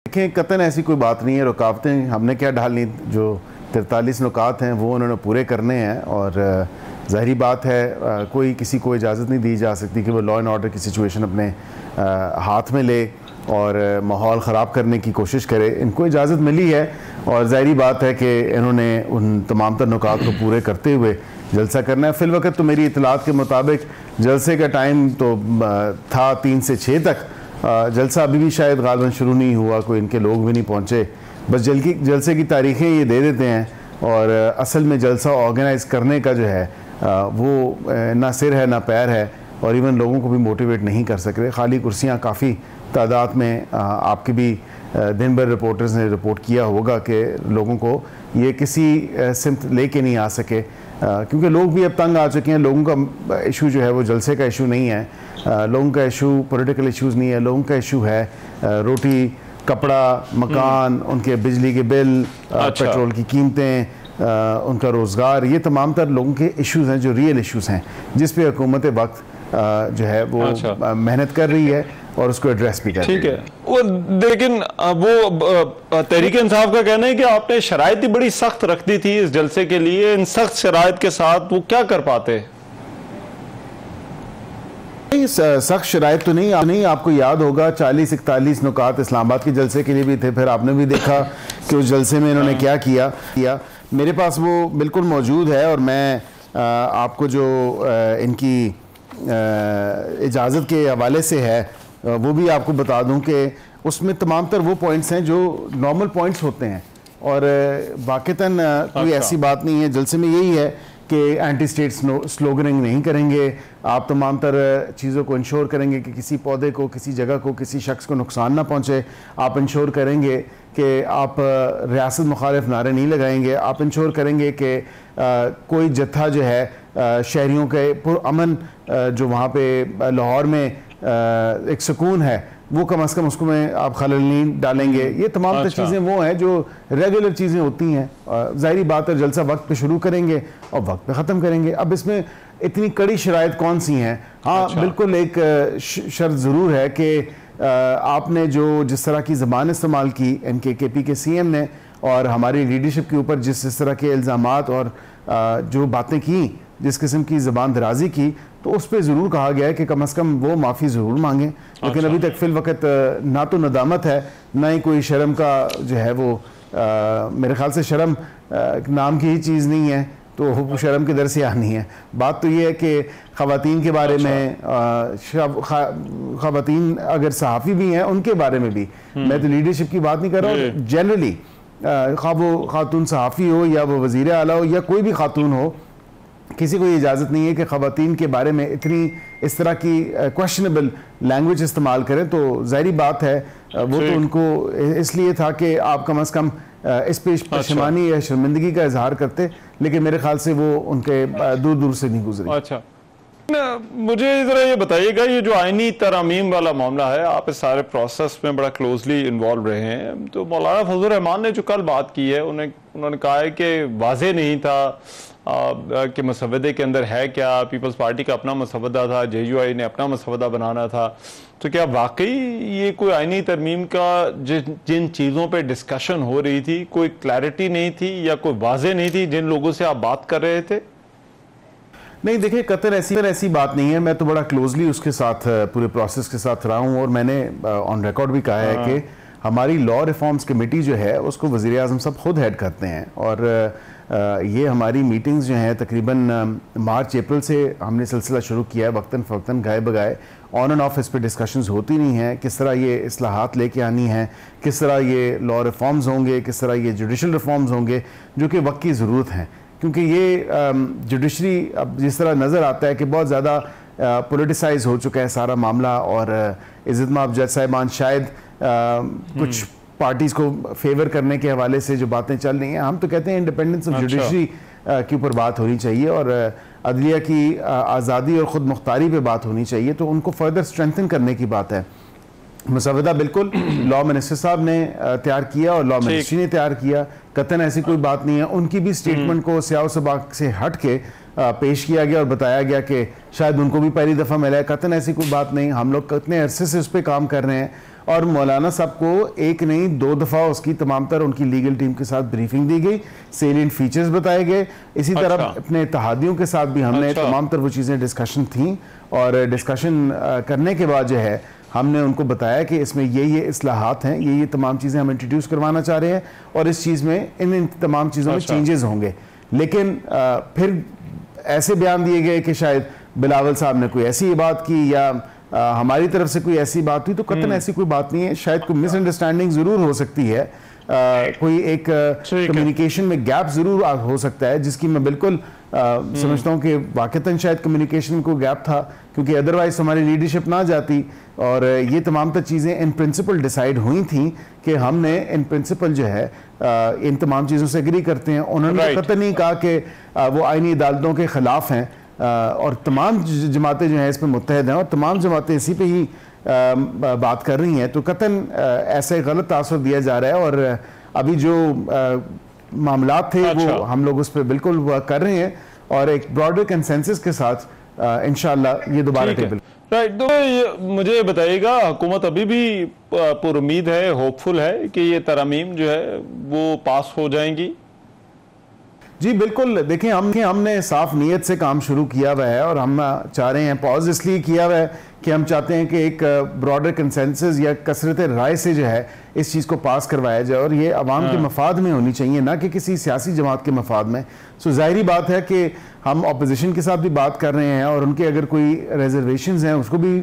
देखें, कतन ऐसी कोई बात नहीं है। रुकावटें हमने क्या डालनी, जो 43 नुकात हैं वो उन्होंने पूरे करने हैं। और ज़ाहिरी बात है कोई किसी को इजाज़त नहीं दी जा सकती कि वो लॉ एंड ऑर्डर की सिचुएशन अपने हाथ में ले और माहौल ख़राब करने की कोशिश करे। इनको इजाज़त मिली है और ज़ाहिरी बात है कि इन्होंने उन तमाम तर नुकात को पूरे करते हुए जलसा करना है। फ़िल वक़्त तो मेरी इतलात के मुताबिक जलसे का टाइम तो था 3 से 6 तक। जलसा अभी भी शायद गालिबन शुरू नहीं हुआ, कोई इनके लोग भी नहीं पहुँचे। बस जलसे की तारीखें ये दे देते हैं और असल में जलसा ऑर्गेनाइज़ करने का जो है वो ना सिर है ना पैर है और इवन लोगों को भी मोटिवेट नहीं कर सक रहे। खाली कुर्सियाँ काफ़ी तादाद में आपके भी दिन भर रिपोर्टर्स ने रिपोर्ट किया होगा कि लोगों को ये किसी सिमत लेके नहीं आ सके, क्योंकि लोग भी अब तंग आ चुके हैं। लोगों का इशू जो है वो जलसे का इशू नहीं है, लोगों का इशू पॉलिटिकल इश्यूज़ नहीं है। लोगों का इशू है रोटी, कपड़ा, मकान, उनके बिजली के बिल, पेट्रोल की कीमतें, उनका रोज़गार। ये तमाम तर लोगों के इश्यूज़ हैं जो रियल इश्यूज़ हैं, जिस पे हुकूमत वक्त जो है वो मेहनत कर रही है और उसको एड्रेस भी कर रही है। ठीक है, वो लेकिन वो तहरीक इंसाफ का कहना है कि आपने शराइत ही बड़ी सख्त रख दी थी इस जलसे के लिए। इन सख्त शराइत के साथ वो क्या कर पाते? सख्त शराइत तो नहीं। आपको याद होगा 40-41 नुकात इस्लामाबाद के जलसे के लिए भी थे। फिर आपने भी देखा कि उस जलसे में इन्होंने क्या किया। मेरे पास वो बिल्कुल मौजूद है और मैं आपको जो इनकी इजाज़त के हवाले से है वो भी आपको बता दूं कि उसमें तमाम तर वो पॉइंट्स हैं जो नॉर्मल पॉइंट्स होते हैं और वाक़तन कोई ऐसी बात नहीं है। जलसे में यही है कि एंटी स्टेट स्लोगनिंग नहीं करेंगे, आप तमाम तर चीज़ों को इंश्योर करेंगे कि किसी पौधे को, किसी जगह को, किसी शख्स को नुकसान ना पहुँचे। आप इंश्योर करेंगे कि आप रियासत मुखालिफ नारे नहीं लगाएंगे। आप इंश्योर करेंगे कि कोई जत्था जो है शहरियों के पुरअमन जो वहाँ पे लाहौर में एक सुकून है वो कम अज़ कम उसको में आप खलल नहीं डालेंगे। ये तमाम तर चीज़ें वो हैं जो रेगुलर चीज़ें होती हैं। ज़ाहिरी बात है जलसा वक्त पे शुरू करेंगे और वक्त पे ख़त्म करेंगे। अब इसमें इतनी कड़ी शराइत कौन सी हैं? हाँ, बिल्कुल एक शर्त ज़रूर है कि आपने जो जिस तरह की ज़बान इस्तेमाल की NKKP के CM ने और हमारी लीडरशिप के ऊपर जिस तरह के इल्ज़ामात और जो बातें की, जिस किस्म की ज़बान दराजी की, तो उस पर ज़रूर कहा गया है कि कम अज़ कम वो माफ़ी ज़रूर मांगें। लेकिन अभी तक फ़िल वक़्त ना तो नदामत है ना ही कोई शर्म का जो है वो मेरे ख़्याल से शर्म नाम की ही चीज़ नहीं है, तो शर्म की दर से आनी है। बात तो ये है कि ख़वातीन के बारे में, ख़वातीन अगर सहाफ़ी भी हैं उनके बारे में भी, मैं तो लीडरशिप की बात नहीं कर रहा हूँ, जनरली खा वो ख़ातून सहाफ़ी हो या वो वज़ीर आला हो या कोई भी ख़ातून हो, किसी को ये इजाज़त नहीं है कि ख़वातीन के बारे में इतनी इस तरह की क्वेश्चनेबल लैंग्वेज इस्तेमाल करें। तो ज़ाहिरी बात है वो तो उनको इसलिए था कि आप कम अज़ कम इस पे पशेमानी या शर्मिंदगी का इजहार करते, लेकिन मेरे ख्याल से वो उनके दूर दूर से नहीं गुजरे। अच्छा, मुझे ज़रा ये बताइएगा, ये जो आईनी तरमीम वाला मामला है, आप इस सारे प्रोसेस में बड़ा क्लोजली इन्वॉल्व रहे हैं, तो मौलाना फजल रहमान ने जो कल बात की है उन्होंने कहा है कि वाज़ेह नहीं था कि मसवदे के अंदर है क्या। पीपल्स पार्टी का अपना मसवदा था, JUI ने अपना मसवदा बनाना था। तो क्या वाकई ये कोई आईनी तरमीम का जिन चीज़ों पे डिस्कशन हो रही थी कोई क्लैरिटी नहीं थी या कोई वाज़ेह नहीं थी जिन लोगों से आप बात कर रहे थे? नहीं, देखिए कतर ऐसी बात नहीं है। मैं तो बड़ा क्लोजली उसके साथ पूरे प्रोसेस के साथ रहा हूँ और मैंने ऑन रिकॉर्ड भी कहा है कि हमारी लॉ रिफॉर्म्स कमेटी जो है उसको वज़ीर आज़म साहब खुद हेड करते हैं और ये हमारी मीटिंग्स जो हैं तकरीबन मार्च-अप्रैल से हमने सिलसिला शुरू किया है। वक्तन फ़वक्तन गाए बगाए ऑन एंड ऑफ इस पे डिस्कशंस होती नहीं हैं, किस तरह ये इस्लाहात लेके आनी है, किस तरह ये लॉ रिफॉर्म्स होंगे, किस तरह ये जुडिशल रिफॉर्म्स होंगे जो कि वक्त की ज़रूरत हैं। क्योंकि ये जुडिशरी अब जिस तरह नज़र आता है कि बहुत ज़्यादा पोलिटिसाइज हो चुका है सारा मामला और इज़्ज़त माब जज साहिबान शायद कुछ पार्टीज़ को फेवर करने के हवाले से जो बातें चल रही हैं, हम तो कहते हैं इंडिपेंडेंस ऑफ जुडिशरी के ऊपर बात होनी चाहिए और अदलिया की आज़ादी और ख़ुद मुख्तारी पे बात होनी चाहिए। तो उनको फर्दर स्ट्रेंथन करने की बात है। मसवदा बिल्कुल लॉ मिनिस्टर साहब ने तैयार किया और लॉ मिनिस्ट्री ने तैयार किया, कतन ऐसी कोई बात नहीं है। उनकी भी स्टेटमेंट को स्याह सबाक से हट के पेश किया गया और बताया गया कि शायद उनको भी पहली दफ़ा मिला है। कतन ऐसी कोई बात नहीं, हम लोग कितने अरसे से उस पर काम कर रहे हैं और मौलाना साहब को एक नहीं 2 दफ़ा उसकी तमाम तरह उनकी लीगल टीम के साथ ब्रीफिंग दी गई, सेलिएंट फीचर्स बताए गए। इसी तरह अपने इत्तेहादियों के साथ भी हमने तमाम तरह वो चीज़ें डिस्कशन थी, और डिस्कशन करने के बाद जो है हमने उनको बताया कि इसमें ये इस्लाहात हैं, ये तमाम चीज़ें हम इंट्रोड्यूस करवाना चाह रहे हैं, और इस चीज़ में इन तमाम चीज़ों में चेंजेस होंगे। लेकिन फिर ऐसे बयान दिए गए कि शायद बिलावल साहब ने कोई ऐसी बात की या हमारी तरफ से कोई ऐसी बात हुई, तो कतन ऐसी कोई बात नहीं है। शायद कोई मिसअंडरस्टैंडिंग ज़रूर हो सकती है, कोई एक कम्युनिकेशन में गैप ज़रूर हो सकता है, जिसकी मैं बिल्कुल समझता हूँ कि वाकईतन शायद कम्युनिकेशन में कोई गैप था, क्योंकि अदरवाइज हमारी लीडरशिप ना जाती। और ये तमाम तर चीज़ें इन प्रिंसिपल डिसाइड हुई थी कि हमने इन प्रिंसिपल जो है इन तमाम चीज़ों से एग्री करते हैं। उन्होंने कतई नहीं कहा कि वो आईनी अदालतों के ख़िलाफ़ हैं, और तमाम जमातें जो हैं इस पर मुत्तहद हैं, और तमाम जमातें इसी पे ही बात कर रही हैं। तो कतन ऐसे गलत तासुर दिया जा रहा है, और अभी जो मामला थे वो हम लोग उस पर बिल्कुल वर्क कर रहे हैं, और एक ब्रॉडर कंसेंसस के साथ इंशाल्लाह ये दोबारा टेबल। राइट, तो मुझे बताइएगा, हुकूमत अभी भी पुरुमीद है, होपफुल है कि ये तरमीम जो है वो पास हो जाएंगी? जी बिल्कुल, देखिए हमने साफ नीयत से काम शुरू किया हुआ है, और हम चाह रहे हैं, पॉज इसलिए किया हुआ है कि हम चाहते हैं कि एक ब्रॉडर कंसेंसस या कसरत राय से जो है इस चीज़ को पास करवाया जाए, और ये अवाम के मफाद में होनी चाहिए, ना कि किसी सियासी जमात के मफाद में। सो ज़ाहिरी बात है कि हम अपोजिशन के साथ भी बात कर रहे हैं, और उनके अगर कोई रिजर्वेशंस हैं उसको भी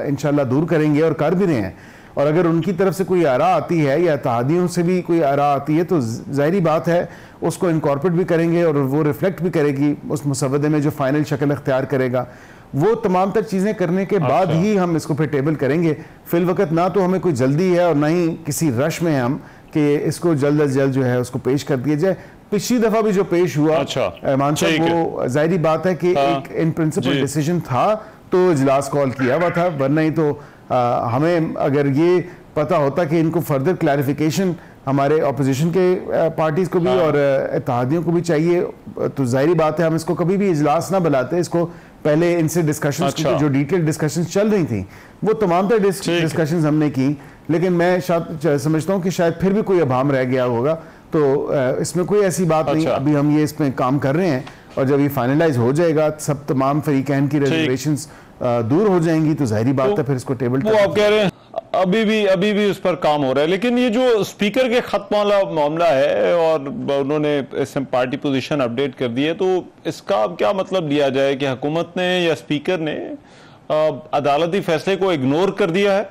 इंशाल्लाह दूर करेंगे, और कर भी रहे हैं। और अगर उनकी तरफ से कोई आरा आती है या इत्तेहादियों से भी कोई आरा आती है, तो ज़ाहिरी बात है उसको इनकॉर्पोरेट भी करेंगे, और वो रिफ्लेक्ट भी करेगी उस मुसवदे में जो फाइनल शक्ल अख्तियार करेगा। वो तमाम तर चीज़ें करने के बाद ही हम इसको फिर टेबल करेंगे। फिल वक्त ना तो हमें कोई जल्दी है, और ना ही किसी रश में हम कि इसको जल्द अज जल्द जो है उसको पेश कर दिया जाए। पिछली दफ़ा भी जो पेश हुआ मान साहब, वो ज़ाहिरी बात है कि एक इन प्रिंसिपल डिसीजन था, तो इजलास कॉल किया हुआ था, वरना ही तो हमें अगर ये पता होता कि इनको फर्दर क्लैरिफिकेशन हमारे अपोजिशन के पार्टीज़ को भी और इत्तेहादियों को भी चाहिए, तो ज़ाहिरी बात है हम इसको कभी भी इजलास ना बुलाते। इसको पहले इनसे डिस्कशंस जो डिटेल डिस्कशंस चल रही थी वो तमाम तर डिस्कशंस हमने की, लेकिन मैं समझता हूँ कि शायद फिर भी कोई अभाम रह गया होगा। तो इसमें कोई ऐसी बात नहीं, अभी हम ये इसमें काम कर रहे हैं, और जब ये फाइनलाइज हो जाएगा, सब तमाम फरीकैन की रिजर्वेशंस दूर हो जाएंगी, तो जाहिर बात है फिर इसको टेबल वो आप कह रहे हैं अभी भी उस पर काम हो रहा है। लेकिन ये जो स्पीकर के खत्म वाला मामला है, और उन्होंने पार्टी पोजीशन अपडेट कर दी है, तो इसका क्या मतलब लिया जाए कि हुकूमत ने या स्पीकर ने अदालती फैसले को इग्नोर कर दिया है?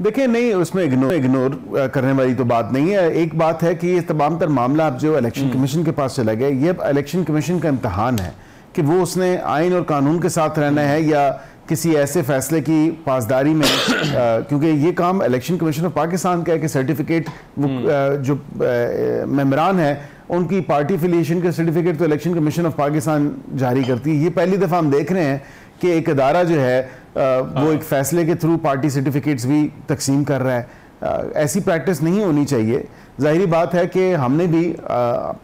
देखिए नहीं, उसमें इग्नोर करने वाली तो बात नहीं है। एक बात है कि ये तमाम तर मामला अब जो इलेक्शन कमीशन के पास चला गया, ये इलेक्शन कमीशन का इम्तहान है कि वो उसने आइन और कानून के साथ रहना है या किसी ऐसे फैसले की पासदारी में क्योंकि ये काम इलेक्शन कमीशन ऑफ पाकिस्तान का है कि सर्टिफिकेट जो मेंबरान है उनकी पार्टी एफिलिएशन के सर्टिफिकेट तो इलेक्शन कमीशन ऑफ पाकिस्तान जारी करती है। ये पहली दफ़ा हम देख रहे हैं कि एक अदारा जो है वो एक फैसले के थ्रू पार्टी सर्टिफिकेट्स भी तकसीम कर रहा है। ऐसी प्रैक्टिस नहीं होनी चाहिए। ज़ाहिरी बात है कि हमने भी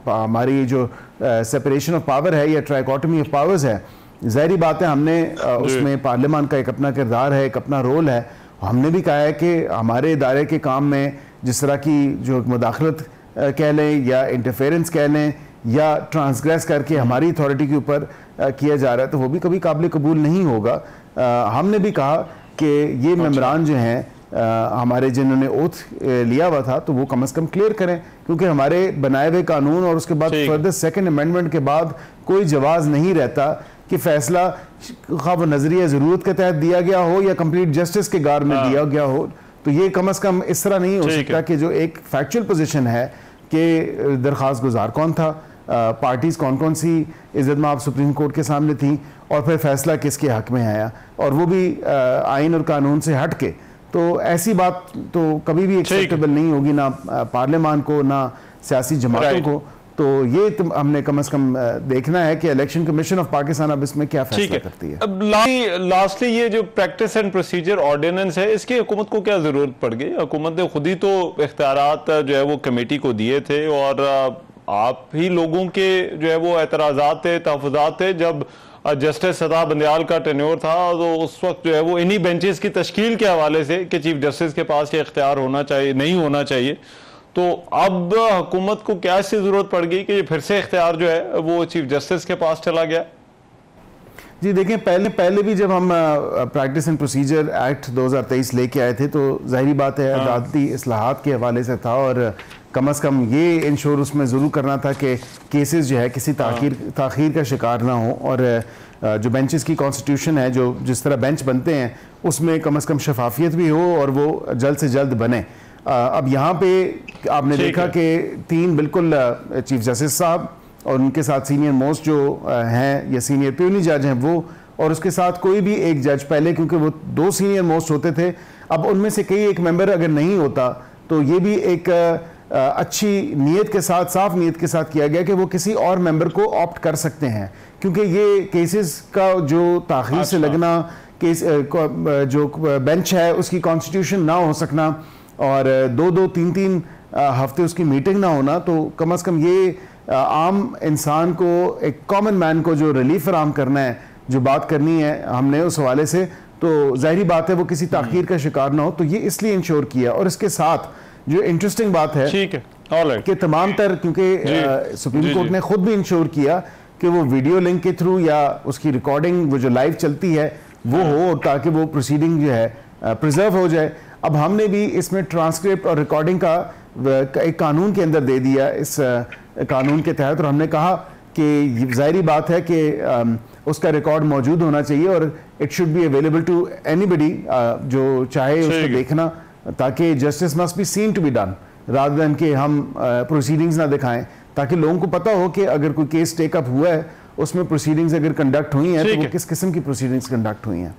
हमारी जो सेपरेशन ऑफ पावर है या ट्राइकोटमी ऑफ पावर्स है, ज़ाहिरी बात है हमने उसमें पार्लियामान का एक अपना किरदार है, एक अपना रोल है। हमने भी कहा है कि हमारे इदारे के काम में जिस तरह की जो मुदाखलत कह लें या इंटरफेरेंस कह लें या ट्रांसग्रेस करके हमारी अथॉरिटी के ऊपर किया जा रहा है, तो वो भी कभी काबिल कबूल नहीं होगा। हमने भी कहा कि ये मेंबरान जो हैं हमारे जिन्होंने ओथ लिया हुआ था, तो वो कम से कम क्लियर करें, क्योंकि हमारे बनाए हुए कानून और उसके बाद फर्दर सेकंड अमेंडमेंट के बाद कोई जवाज़ नहीं रहता कि फैसला खा वो नजरिया ज़रूरत के तहत दिया गया हो या कंप्लीट जस्टिस के गार में दिया गया हो। तो ये कम से कम इस तरह नहीं हो सकता कि जो एक फैक्चुअल पोजीशन है कि दरख्वास्त गुजार कौन था, पार्टीज़ कौन कौन सी इज़्ज़त माब सुप्रीम कोर्ट के सामने थी और फिर फैसला किसके हक में आया, और वो भी आइन और कानून से हट के। तो ऐसी बात तो कभी भी एक्सेप्टेबल नहीं होगी, ना पार्लियामान को ना सियासी जमातों को। तो ये हमने कम से कम देखना है कि इलेक्शन कमीशन ऑफ पाकिस्तान अब इसमें क्या फैसला करती है। अब लास्टली ये जो प्रैक्टिस एंड प्रोसीजर ऑर्डिनेंस है, इसकी हुकूमत को क्या जरूरत पड़ गई? हुकूमत ने खुद ही तो इख्तियारात जो है वो कमेटी को दिए थे, और आप ही लोगों के जो है वो एतराज़ात थे, तहफ़्फ़ुज़ात थे जब जस्टिस सदा बंदयाल का टेन्योर था, तो उस वक्त जो है वो इन्हीं बेंचेस की तश्कील के हवाले से कि चीफ जस्टिस के पास ये इख्तियार होना चाहिए, नहीं होना चाहिए। तो अब हुकूमत को क्या इससे ज़रूरत पड़ गई कि फिर से इख्तियार जो है वो चीफ जस्टिस के पास चला गया? जी देखें, पहले भी जब हम प्रैक्टिस एंड प्रोसीजर एक्ट 2023 लेके आए थे तो जाहिर बात है अदालती इस्लाहात के हवाले से था, और कम अज़ कम ये इंश्योर उसमें ज़रूर करना था कि केसेस जो है किसी ताख़ीर का शिकार ना हो, और जो बेंचेस की कॉन्स्टिट्यूशन है, जो जिस तरह बेंच बनते हैं उसमें कम अज़ कम शफाफियत भी हो और वो जल्द से जल्द बने। अब यहाँ पे आपने देखा कि 3 बिल्कुल चीफ जस्टिस साहब और उनके साथ सीनियर मोस्ट जो हैं या सीनियर प्यूनी जज हैं वो, और उसके साथ कोई भी एक जज, पहले क्योंकि वो 2 सीनियर मोस्ट होते थे, अब उनमें से कई एक मेंबर अगर नहीं होता तो ये भी एक अच्छी नीयत के साथ, साफ नीयत के साथ किया गया कि वो किसी और मेंबर को ऑप्ट कर सकते हैं, क्योंकि ये केसेस का जो ताख़ीर से लगना, केस जो बेंच है उसकी कॉन्स्टिट्यूशन ना हो सकना और 2-2, 3-3 हफ्ते उसकी मीटिंग ना होना, तो कम अज़ कम ये आम इंसान को, एक कॉमन मैन को जो रिलीफ फराहम करना है, जो बात करनी है हमने उस हवाले से, तो जाहिर बात है वो किसी ताख़ीर का शिकार ना हो, तो ये इसलिए इंश्योर किया। और इसके साथ जो इंटरेस्टिंग बात है कि तमाम तर, क्योंकि सुप्रीम कोर्ट ने खुद भी इंश्योर किया कि वो वीडियो लिंक के थ्रू या उसकी रिकॉर्डिंग वो जो लाइव चलती है वो हो, ताकि वो प्रोसीडिंग जो है प्रिजर्व हो जाए। अब हमने भी इसमें ट्रांसक्रिप्ट और रिकॉर्डिंग का एक कानून के अंदर दे दिया, इस कानून के तहत, और हमने कहा कि जाहिर बात है कि उसका रिकॉर्ड मौजूद होना चाहिए और it should be available to anybody जो चाहे उसको देखना, ताकि justice must be seen to be done rather than कि हम प्रोसीडिंग्स ना दिखाएं, ताकि लोगों को पता हो कि अगर कोई केस टेकअप हुआ है उसमें प्रोसीडिंग्स अगर कंडक्ट हुई हैं तो वो किस किस्म की प्रोसीडिंग्स कंडक्ट हुई हैं।